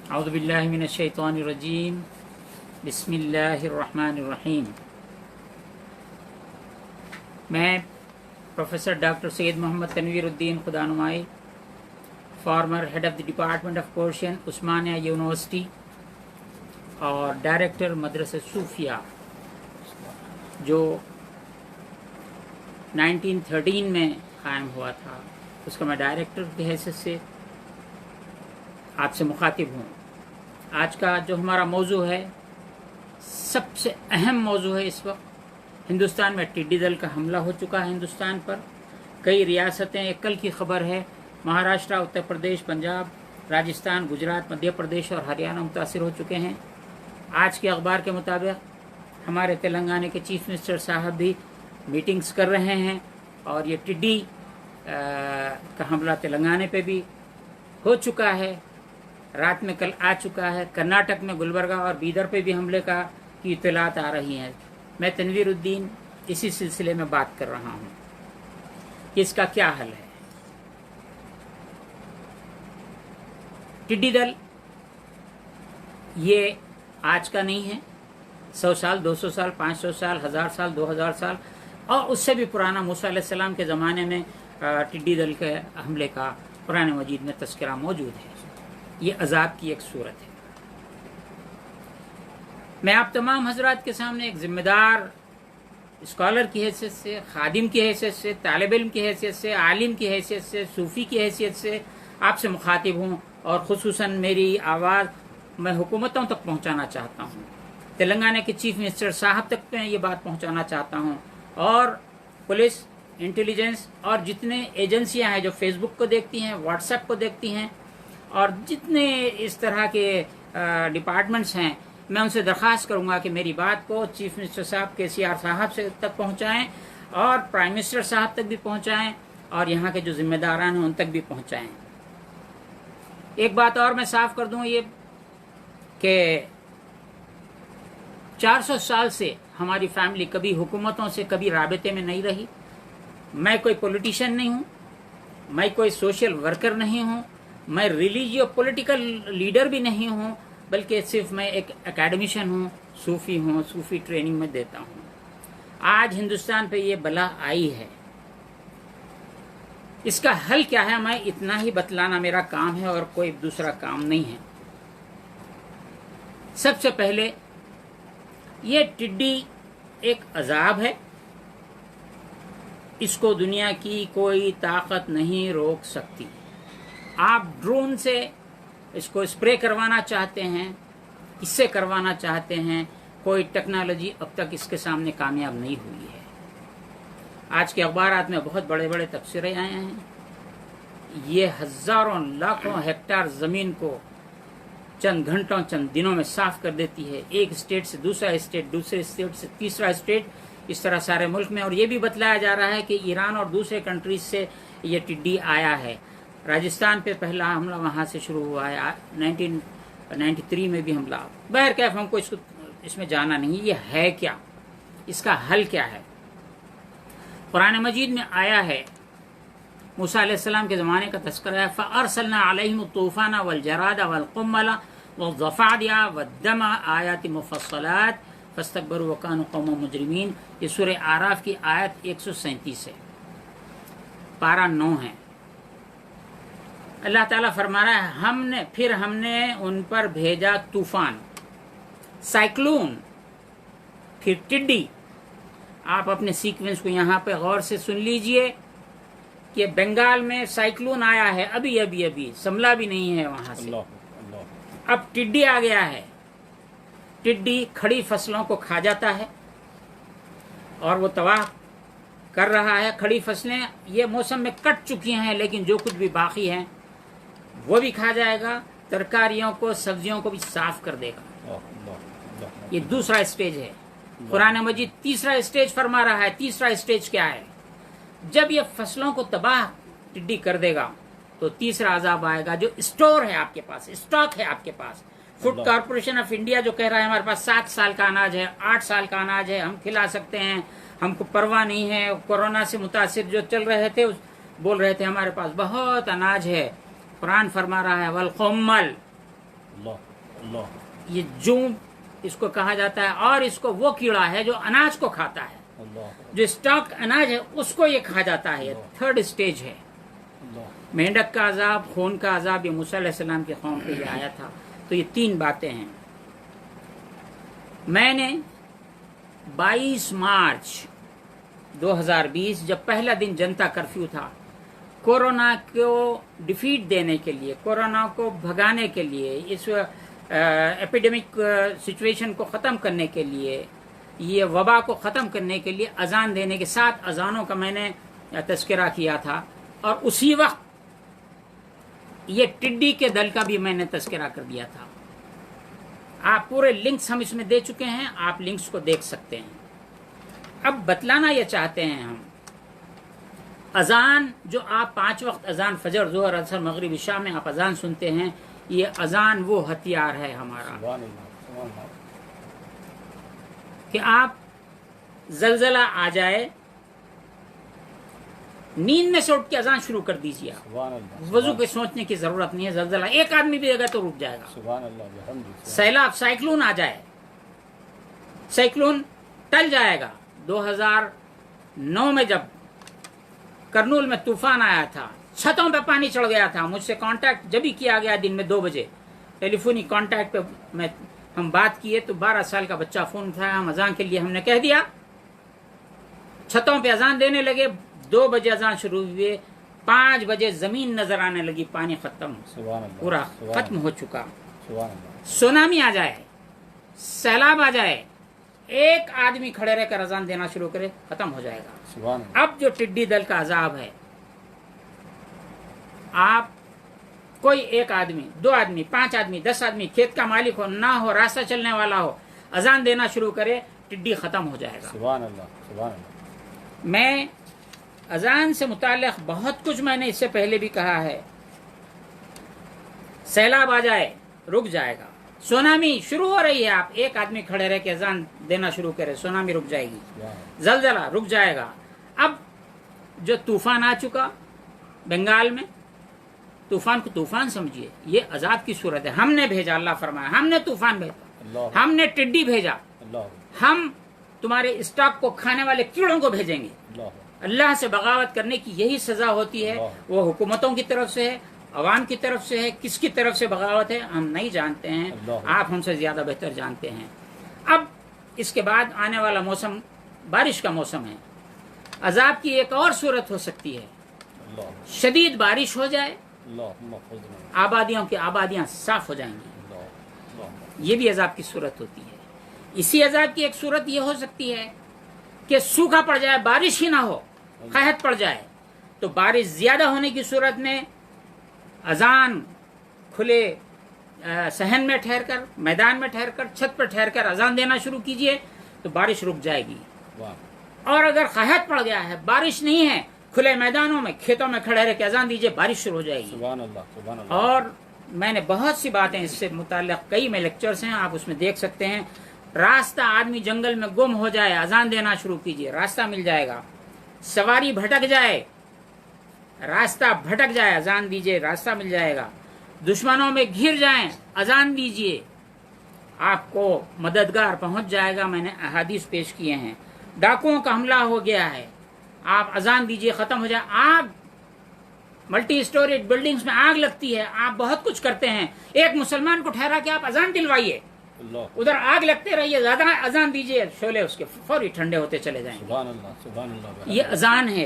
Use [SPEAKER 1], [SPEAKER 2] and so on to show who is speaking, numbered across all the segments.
[SPEAKER 1] अऊज़ु बिल्लाहि मिनश शैतानिर रजीम बिस्मिल्लाहिर रहमानिर रहीम। मैं professor doctor Syed Mohammed Tanveeruddin Khudanumai, former head of the department of Persian Osmania university और डायरेक्टर मदरसा सूफिया, जो 1913 में कायम हुआ था, उसका मैं डायरेक्टर की हैसियत से आपसे मुखातिब हूँ। आज का जो हमारा मौजू है, सबसे अहम मौजू है। इस वक्त हिंदुस्तान में टिड्डी दल का हमला हो चुका है हिंदुस्तान पर। कई रियासतें, एक कल की खबर है, महाराष्ट्र, उत्तर प्रदेश, पंजाब, राजस्थान, गुजरात, मध्य प्रदेश और हरियाणा मुतासिर हो चुके हैं। आज के अखबार के मुताबिक हमारे तेलंगाना के चीफ मिनिस्टर साहब भी मीटिंग्स कर रहे हैं और ये टिड्डी का हमला तेलंगाना पे भी हो चुका है। रात में कल आ चुका है। कर्नाटक में गुलबर्गा और बीदर पे भी हमले की इत्तलात आ रही हैं। मैं तनवीरुद्दीन इसी सिलसिले में बात कर रहा हूँ कि इसका क्या हल है। टिड्डी दल ये आज का नहीं है। 100 साल, 200 साल, 500 साल, 1000 साल, 2000 साल और उससे भी पुराना मूसा अलैहिस्सलाम के ज़माने में टिड्डी दल के हमले का कुरान मजीद में तज़किरा मौजूद है। ये अजाब की एक सूरत है। मैं आप तमाम हजरात के सामने एक जिम्मेदार स्कॉलर की हैसियत से, खादिम की हैसियत से, तालिब इल्म की हैसियत से, आलिम की हैसियत से, सूफ़ी की हैसियत से आपसे मुखातिब हूँ और ख़ुसूसन मेरी आवाज़ मैं हुकूमतों तक पहुँचाना चाहता हूँ। तेलंगाना के चीफ मिनिस्टर साहब तक मैं ये बात पहुँचाना चाहता हूँ और पुलिस, इंटेलिजेंस और जितने एजेंसियाँ हैं जो फेसबुक को देखती हैं, व्हाट्सएप को देखती हैं और जितने इस तरह के डिपार्टमेंट्स हैं, मैं उनसे दरख्वास्त करूंगा कि मेरी बात को चीफ मिनिस्टर साहब KCR साहब से तक पहुंचाएं और प्राइम मिनिस्टर साहब तक भी पहुंचाएं और यहाँ के जो जिम्मेदारान हैं उन तक भी पहुंचाएं। एक बात और मैं साफ कर दूं, ये कि 400 साल से हमारी फैमिली कभी हुकूमतों से कभी राबते में नहीं रही। मैं कोई पॉलिटिशियन नहीं हूँ, मैं कोई सोशल वर्कर नहीं हूँ, मैं रिलीजियो पॉलिटिकल लीडर भी नहीं हूँ, बल्कि सिर्फ मैं एक एकेडमिशियन हूँ, सूफी ट्रेनिंग में देता हूँ। आज हिंदुस्तान पे ये बला आई है, इसका हल क्या है मैं इतना ही बतलाना मेरा काम है और कोई दूसरा काम नहीं है। सबसे पहले ये टिड्डी एक अजाब है, इसको दुनिया की कोई ताकत नहीं रोक सकती। आप ड्रोन से इसको स्प्रे करवाना चाहते हैं, इससे करवाना चाहते हैं, कोई टेक्नोलॉजी अब तक इसके सामने कामयाब नहीं हुई है। आज के अखबारात में बहुत बड़े बड़े तबसरे आए हैं। ये हजारों लाखों हेक्टेयर जमीन को चंद घंटों, चंद दिनों में साफ कर देती है। एक स्टेट से दूसरा स्टेट, दूसरे स्टेट से तीसरा स्टेट, इस तरह सारे मुल्क में। और ये भी बतलाया जा रहा है कि ईरान और दूसरे कंट्रीज से ये टिड्डी आया है। राजस्थान पे पहला हमला वहां से शुरू हुआ है, 1993 में भी हमला। बहर कैफ हमको इसमें जाना नहीं। ये है क्या, इसका हल क्या है? कुरान मजीद में आया है, मूसा अलैहिस्सलाम के ज़माने का तज़किरा है, फ़अरसलना अलैहिम तूफ़ाना वल जरादा वल क़ुम्मला वज़्ज़फ़ादिया वद्दम आयाति मुफ़स्सलात फ़स्तकबरू व कानू क़ौमन मुजरिमीन। ये सूरह आराफ की आयत 137 है, पारा 9 है। अल्लाह ताला फरमा रहा है, हमने उन पर भेजा तूफान, साइक्लोन, फिर टिड्डी। आप अपने सीक्वेंस को यहाँ पे गौर से सुन लीजिए कि बंगाल में साइक्लोन आया है, अभी संभला भी नहीं है वहां से। अब टिड्डी आ गया है। टिड्डी खड़ी फसलों को खा जाता है और वो तबाह कर रहा है। खड़ी फसलें ये मौसम में कट चुकी हैं, लेकिन जो कुछ भी बाकी हैं वो भी खा जाएगा। तरकारियों को, सब्जियों को भी साफ कर देगा। ये दूसरा स्टेज है। कुरान मजीद तीसरा स्टेज फरमा रहा है। तीसरा स्टेज क्या है? जब ये फसलों को तबाह टिड्डी कर देगा तो तीसरा अजाब आएगा, जो स्टोर है आपके पास, स्टॉक है आपके पास। फूड कॉर्पोरेशन ऑफ इंडिया जो कह रहा है हमारे पास 7 साल का अनाज है, 8 साल का अनाज है, हम खिला सकते हैं, हमको परवाह नहीं है। कोरोना से मुतासिर जो चल रहे थे बोल रहे थे हमारे पास बहुत अनाज है। कुरान फरमा रहा है वल क़ुम्मल, یہ جون اس کو کہا جاتا ہے، اور اس کو وہ کیڑا ہے جو اناج کو کھاتا ہے، جو اسٹاک اناج ہے اس کو یہ کھا جاتا ہے. تھرڈ اسٹیج ہے. مینڈک کا عذاب، خون کا عذاب، یہ موسیٰ علیہ السلام کی قوم پہ یہ آیا تھا. تو یہ 3 باتیں ہیں. میں نے 22 مارچ 2020 جب پہلا دن جنتا کرفیو تھا، کورونا کو ڈیفیٹ دینے کے لیے، کورونا کو بھگانے کے لیے، اس ایپیڈیمک سچویشن کو ختم کرنے کے لیے، یہ وبا کو ختم کرنے کے لیے اذان دینے کے 7 اذانوں کا میں نے تذکرہ کیا تھا. اور اسی وقت یہ ٹڈی کے دل کا بھی میں نے تذکرہ کر دیا تھا. آپ پورے لنکس ہم اس میں دے چکے ہیں، آپ لنکس کو دیکھ سکتے ہیں. اب بتلانا یہ چاہتے ہیں ہم، اذان جو آپ 5 وقت اذان فجر، ظہر، عصر، مغرب، عشاء میں آپ اذان سنتے ہیں، یہ اذان وہ ہتھیار ہے ہمارا کہ آپ زلزلہ آ جائے، نیند میں سے اٹھ کے اذان شروع کر دیجیے. وضو پہ سوچنے کی ضرورت نہیں ہے. زلزلہ ایک آدمی بھی اگر تو رک جائے گا. سیلاب، سائیکلون آ جائے، سائیکلون ٹل جائے گا. 2009 میں جب کرنول میں طوفان آیا تھا، چھتوں پہ پانی چڑھ گیا تھا. مجھ سے کانٹیکٹ جب ہی کیا گیا دن میں 2 بجے، ٹیلی فونی کانٹیکٹ پہ ہم بات کیے تو 12 سال کا بچہ فون اٹھایا. ہم اذان کے لیے ہم نے کہہ دیا، چھتوں پہ اذان دینے لگے. 2 بجے اذان شروع ہوئے، 5 بجے زمین نظر آنے لگی، پانی ختم، پورا ختم ہو چکا. سونامی آ جائے، سیلاب آ جائے، ایک آدمی کھڑے رہ کر اذان دینا شروع کرے، ختم ہو جائے گا. اب جو ٹڈی دل کا عذاب ہے، آپ کوئی ایک آدمی، 2 آدمی، 5 آدمی، 10 آدمی، کھیت کا مالک ہو نہ ہو، راستہ چلنے والا ہو، اذان دینا شروع کرے، ٹڈی ختم ہو جائے گا.
[SPEAKER 2] سبحان اللہ.
[SPEAKER 1] میں اذان سے متعلق بہت کچھ میں نے اس سے پہلے بھی کہا ہے. سیلاب آ جائے، رک جائے گا. سونامی شروع ہو رہی ہے، آپ ایک آدمی کھڑے رہ کے اذان دینا شروع کرے، سونامی رک جائے گی. زلزلہ رک جائے گا. اب جو طوفان آ چکا بنگال میں، طوفان کو طوفان سمجھیے، یہ عذاب کی صورت ہے. ہم نے بھیجا، اللہ فرمایا ہم نے طوفان بھیجا، ہم نے ٹڈی بھیجا، ہم تمہارے اسٹاک کو کھانے والے کیڑوں کو بھیجیں گے. اللہ سے بغاوت کرنے کی یہی سزا ہوتی ہے. وہ حکومتوں کی طرف سے ہے، عوام کی طرف سے ہے، کس کی طرف سے بغاوت ہے ہم نہیں جانتے ہیں، آپ ہم سے زیادہ بہتر جانتے ہیں. اب اس کے بعد آنے والا موسم بارش کا موسم ہے. عذاب کی ایک اور صورت ہو سکتی ہے، شدید بارش ہو جائے، آبادیوں کی آبادیاں صاف ہو جائیں گی. یہ بھی عذاب کی صورت ہوتی ہے. اسی عذاب کی ایک صورت یہ ہو سکتی ہے کہ سوکھا پڑ جائے، بارش ہی نہ ہو، قحط پڑ جائے. تو بارش زیادہ ہونے کی صورت میں اذان کھلے صحن میں ٹھہر کر، میدان میں ٹھہر کر، چھت پر ٹھہر کر اذان دینا شروع کیجئے تو بارش رک جائے گی. اور اگر قحط پڑ گیا ہے، بارش نہیں ہے، کھلے میدانوں میں، کھیتوں میں کھڑے رہ کے اذان دیجئے، بارش شروع ہو جائے گی.
[SPEAKER 2] سبحان اللہ، سبحان اللہ.
[SPEAKER 1] اور میں نے بہت سی باتیں اس سے متعلق، کئی میں لیکچرز ہیں، آپ اس میں دیکھ سکتے ہیں. راستہ، آدمی جنگل میں گم ہو جائے، اذان دینا شروع کیجئے، راستہ مل جائے گا. سواری بھٹک جائے، راستہ بھٹک جائے، اذان دیجئے، راستہ مل جائے گا. دشمنوں میں گھر جائیں، اذان دیجئے، آپ کو مددگار پہنچ جائے گا. میں نے احادیث پیش کیے ہیں. ڈاکوؤں کا حملہ ہو گیا ہے، آپ اذان دیجئے، ختم ہو جائے. آگ، ملٹی اسٹوریج بلڈنگز میں آگ لگتی ہے، آپ بہت کچھ کرتے ہیں، ایک مسلمان کو ٹھہرا کے آپ اذان دلوائیے، ادھر آگ لگتے رہیے، زیادہ اذان دیجئے، شعلے اس کے فوری ٹھنڈے ہوتے چلے جائیں گے.
[SPEAKER 2] سبحان اللہ، سبحان اللہ.
[SPEAKER 1] یہ اذان ہے.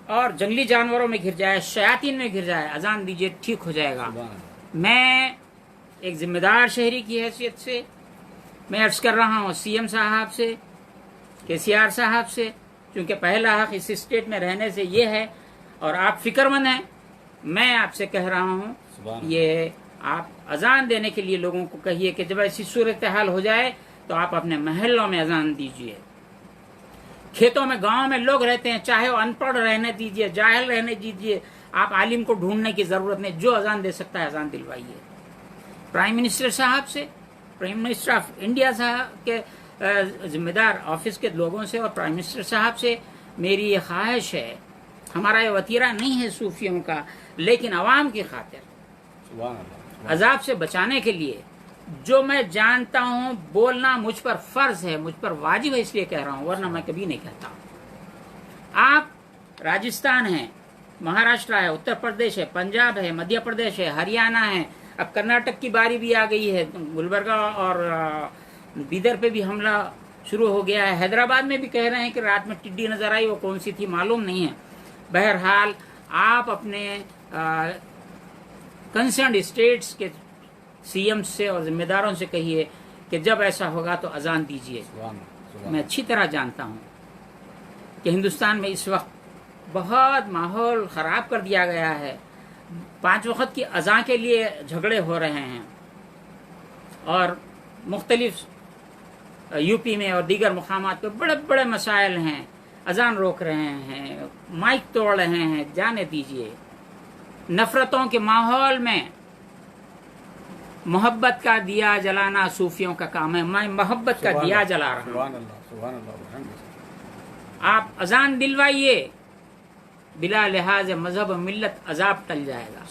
[SPEAKER 1] اور جنگلی جانوروں میں گھر جائے، شیاطین میں گھر جائے، اذان دیجئے، ٹھیک ہو جائے گا. میں ایک ذمہ دار شہری کی حیثیت سے میں عرض کر رہا ہوں سی ایم صاحب سے، KCR صاحب سے، کیونکہ پہلا حق اس اسٹیٹ میں رہنے سے یہ ہے، اور آپ فکر مند ہیں. میں آپ سے کہہ رہا ہوں، یہ آپ اذان دینے کے لیے لوگوں کو کہیے کہ جب ایسی صورتحال ہو جائے تو آپ اپنے محلوں میں اذان دیجئے. کھیتوں میں، گاؤں میں لوگ رہتے ہیں، چاہے وہ ان پڑھ رہنے دیجئے، جاہل رہنے دیجئے، آپ عالم کو ڈھونڈنے کی ضرورت نہیں. جو اذان دے سکتا ہے اذان دلوائیے. پرائم منسٹر صاحب سے، پرائم منسٹر آف انڈیا صاحب کے ذمہ دار آفس کے لوگوں سے، اور پرائم منسٹر صاحب سے میری یہ خواہش ہے، ہمارا یہ وتیرہ نہیں ہے صوفیوں کا، لیکن عوام کی خاطر، عذاب سے بچانے کے لیے जो मैं जानता हूं बोलना मुझ पर फर्ज है, मुझ पर वाजिब है, इसलिए कह रहा हूं, वरना मैं कभी नहीं कहता। आप राजस्थान है, महाराष्ट्र है, उत्तर प्रदेश है, पंजाब है, मध्य प्रदेश है, हरियाणा है, अब कर्नाटक की बारी भी आ गई है, गुलबर्गा और बीदर पे भी हमला शुरू हो गया है। हैदराबाद में भी कह रहे हैं कि रात में टिड्डी नजर आई, वो कौन सी थी मालूम नहीं है। बहरहाल आप अपने कंसर्न स्टेट्स के सीएम से और जिम्मेदारों से कहिए कि जब ऐसा होगा तो अजान दीजिए। मैं अच्छी तरह जानता हूं कि हिंदुस्तान में इस वक्त बहुत माहौल खराब कर दिया गया है। 5 वक्त की अजान के लिए झगड़े हो रहे हैं और मुख्तलिफ यूपी में और दीगर मुकामात पे बड़े बड़े मसाइल हैं, अजान रोक रहे हैं, माइक तोड़ रहे हैं। जाने दीजिए। नफरतों के माहौल में मोहब्बत का दिया जलाना सूफियों का काम है। मैं मोहब्बत का दिया जला रहा हूं। आप अजान दिलवाइए, बिला लिहाज मजहब मिल्लत अजाब टल जाएगा।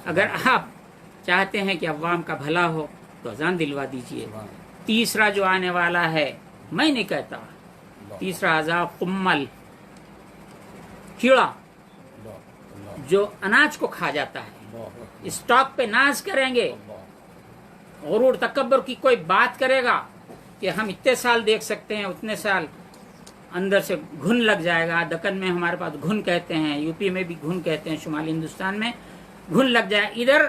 [SPEAKER 1] अगर आप चाहते हैं कि अवाम का भला हो तो अजान दिलवा दीजिए। तीसरा जो आने वाला है, मैं नहीं कहता, तीसरा अजाब कुम्मल, कीड़ा जो अनाज को खा जाता है। स्टॉक पे नाज करेंगे, गुरूर तकब्बर की कोई बात करेगा कि हम इतने साल देख सकते हैं, उतने साल अंदर से घुन लग जाएगा। दक्कन में हमारे पास घुन कहते हैं, यूपी में भी घुन कहते हैं, शुमाली हिंदुस्तान में घुन लग जाए। इधर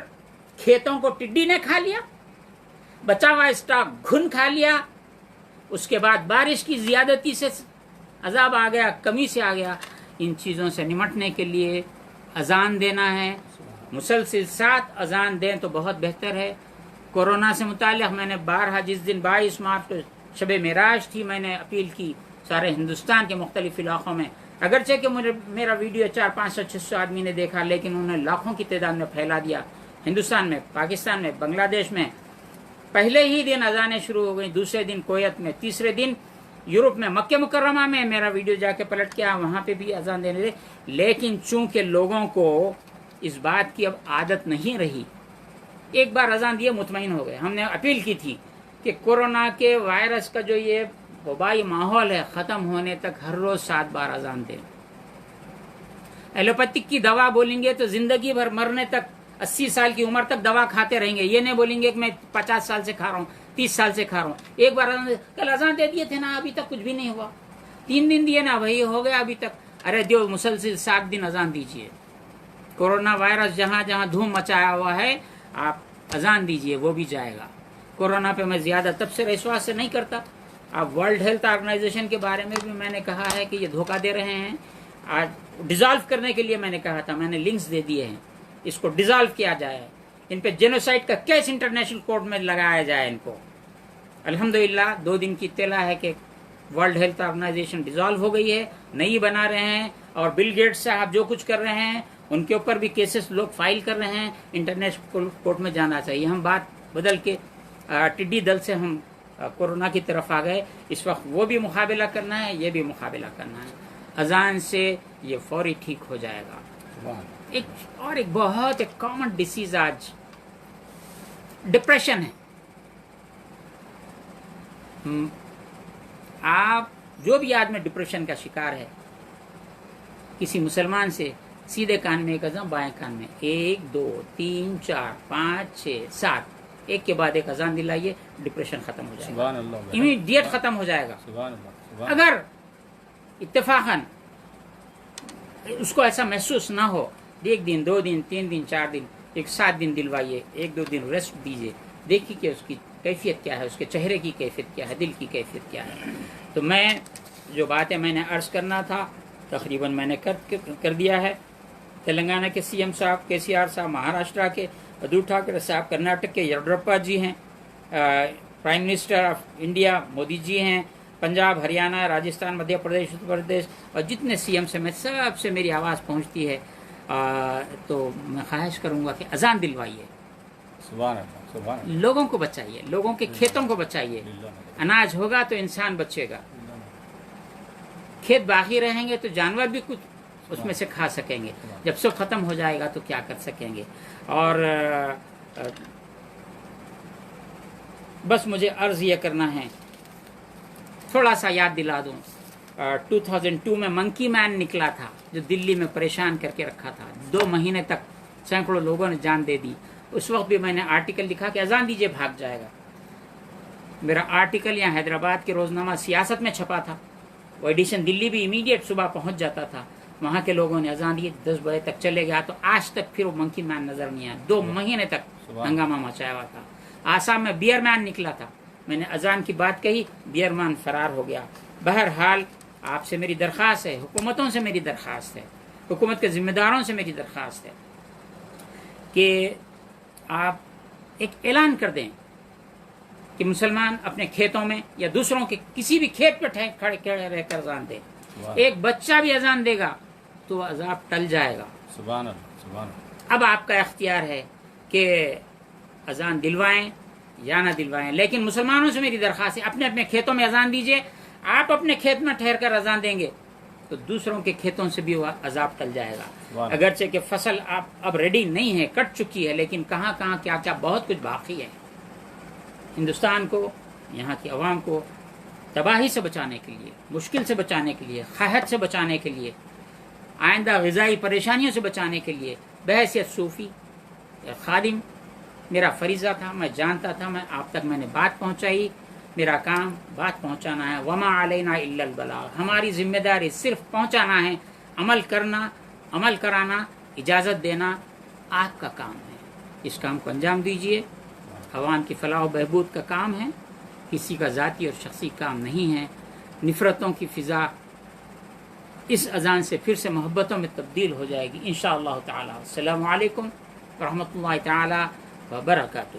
[SPEAKER 1] खेतों को टिड्डी ने खा लिया, बचा हुआ स्टॉक घुन खा लिया, उसके बाद बारिश की ज्यादती से अजाब आ गया, कमी से आ गया। इन चीजों से निमटने के लिए अजान देना है, मुसलसिल 7 अजान दें तो बहुत बेहतर है। कोरोना से मुताल्लिक़ मैंने बारहा, जिस दिन 22 मार्च को शब मेराज थी, मैंने अपील की सारे हिंदुस्तान के मुख्तलिफ इलाकों में। अगरचे कि मुझे मेरा वीडियो 400-500-600 आदमी ने देखा, लेकिन उन्होंने लाखों की तादाद में फैला दिया। हिंदुस्तान में, पाकिस्तान में, बांग्लादेश में पहले ही दिन अजानें शुरू हो गई, दूसरे दिन कोयत में, तीसरे दिन यूरोप में, मक्के मुकर्रमा में मेरा वीडियो जाके पलट के वहां पे भी अजान देने दे। लेकिन चूंकि लोगों को इस बात की अब आदत नहीं रही, एक बार अजान दिए मुतमईन हो गए। हमने अपील की थी कि कोरोना के वायरस का जो ये वबाई माहौल है, खत्म होने तक हर रोज 7 बार अजान दें। एलोपैथिक की दवा बोलेंगे तो जिंदगी भर मरने तक, 80 साल की उम्र तक दवा खाते रहेंगे। ये नहीं बोलेंगे कि मैं 50 साल से खा रहा हूँ, 30 साल से खा रहा हूँ। एक बार कल अजान दे दिए थे ना, अभी तक कुछ भी नहीं हुआ। 3 दिन दिए ना, वही हो गया अभी तक। अरे जो मुसलसिल 7 दिन अजान दीजिए। कोरोना वायरस जहां जहां धूम मचाया हुआ है, आप अजान दीजिए, वो भी जाएगा। कोरोना पे मैं ज्यादा तबसरा विश्वास से नहीं करता। आप वर्ल्ड हेल्थ ऑर्गेनाइजेशन के बारे में भी मैंने कहा है कि ये धोखा दे रहे हैं। आज डिसॉल्व करने के लिए मैंने कहा था, मैंने लिंक्स दे दिए हैं, इसको डिसॉल्व किया जाए। इन पे जेनोसाइड का केस इंटरनेशनल कोर्ट में लगाया जाए इनको। अल्हम्दुलिल्लाह 2 दिन की इत्तला है कि वर्ल्ड हेल्थ ऑर्गेनाइजेशन डिसॉल्व हो गई है, नई बना रहे हैं। और बिल गेट्स साहब जो कुछ कर रहे हैं, उनके ऊपर भी केसेस लोग फाइल कर रहे हैं। इंटरनेशनल कोर्ट में जाना चाहिए। हम बात बदल के टिड्डी दल से हम कोरोना की तरफ आ गए। इस वक्त वो भी मुकाबला करना है, ये भी मुकाबला करना है। अजान से ये फौरी ठीक हो जाएगा। एक बहुत एक कॉमन डिसीज आज डिप्रेशन है। आप जो भी आदमी डिप्रेशन का शिकार है, किसी मुसलमान से सीधे कान में एक अजान, बाएं कान में 1 2 3 4 5 6 7, एक के बाद एक अजान दिलाइए, डिप्रेशन खत्म हो जाएगा, इमीडिएट खत्म हो जाएगा। अगर इत्तेफाकन उसको ऐसा महसूस ना हो, 1 दिन 2 दिन 3 दिन 4 दिन, एक 7 दिन दिलवाइए, 1-2 दिन रेस्ट दीजिए, देखिए कि उसकी कैफियत क्या है, उसके चेहरे की कैफियत क्या है, दिल की कैफियत क्या है। तो मैं जो बातें मैंने अर्ज करना था तकरीबन मैंने कर दिया है। तेलंगाना के सीएम साहब केसीआर साहब, महाराष्ट्र के उद्धव ठाकरे साहब, कर्नाटक के येडियुरप्पा जी हैं, prime minister of India Modi ji हैं, पंजाब, हरियाणा, राजस्थान, मध्य प्रदेश, उत्तर प्रदेश और जितने सीएम से मैं सबसे मेरी आवाज़ पहुंचती है। तो मैं ख्वाहिश करूंगा कि अजान दिलवाइए, लोगों को बचाइए, लोगों के खेतों को बचाइए। अनाज होगा तो इंसान बचेगा, खेत बाकी रहेंगे तो जानवर भी कुछ उसमें से खा सकेंगे। जब सब खत्म हो जाएगा तो क्या कर सकेंगे। और بس مجھے عرض یہ کرنا ہے، تھوڑا سا یاد دلا دوں، 2002 میں منکی مین نکلا تھا جو دلی میں پریشان کر کے رکھا تھا، 2 مہینے تک سینکڑوں لوگوں نے جان دے دی۔ اس وقت بھی میں نے آرٹیکل لکھا کہ اذان دیجئے بھاگ جائے گا۔ میرا آرٹیکل یہاں حیدرآباد کے روزنامہ سیاست میں چھپا تھا، وہ ایڈیشن دلی بھی امیڈیٹ صبح پہنچ جاتا تھا۔ وہاں کے لوگوں نے اذان دی، 10 بجے تک چلے گیا تو آج تک پھر وہ منکی مین نظر نہیں آیا، 2 مہینے تک ہنگامہ مچایا ہوا تھا۔ آسام میں بیئر مین نکلا تھا، میں نے اذان کی بات کہی، بیئر مین فرار ہو گیا۔ بہرحال آپ سے میری درخواست ہے، حکومتوں سے میری درخواست ہے، حکومت کے ذمہ داروں سے میری درخواست ہے کہ آپ ایک اعلان کر دیں کہ مسلمان اپنے کھیتوں میں یا دوسروں کے کسی بھی کھیت پہ کھڑے رہ کر اذان دیں۔ ایک بچہ بھی اذان دے گا تو عذاب ٹل جائے گا۔
[SPEAKER 2] سبحان اللہ، سبحان اللہ۔
[SPEAKER 1] اب آپ کا اختیار ہے کہ اذان دلوائیں یا نہ دلوائیں، لیکن مسلمانوں سے میری درخواست ہے اپنے اپنے کھیتوں میں اذان دیجئے۔ آپ اپنے کھیت میں ٹھہر کر اذان دیں گے تو دوسروں کے کھیتوں سے بھی وہ عذاب ٹل جائے گا۔ اگرچہ کہ فصل اب ریڈی نہیں ہے، کٹ چکی ہے، لیکن کہاں کہاں کیا کیا بہت کچھ باقی ہے۔ ہندوستان کو، یہاں کی عوام کو تباہی سے بچانے کے لیے، مشکل سے بچانے کے لیے، قحط سے بچانے کے لیے، آئندہ غذائی پریشانیوں سے بچانے کے لیے بحیثیت صوفی یا خادم میرا فریضہ تھا، میں جانتا تھا، میں آپ تک میں نے بات پہنچائی۔ میرا کام بات پہنچانا ہے، وما علینا الا البلاغ، ہماری ذمہ داری صرف پہنچانا ہے، عمل کرنا، عمل کرانا، اجازت دینا آپ کا کام ہے۔ اس کام کو انجام دیجئے، عوام کی فلاح و بہبود کا کام ہے، کسی کا ذاتی اور شخصی کام نہیں ہے۔ نفرتوں کی فضا اس اذان سے پھر سے محبتوں میں تبدیل ہو جائے گی انشاءاللہ تعالی۔ السلام علیکم ورحمۃ اللہ تعالی وبرکاتہ۔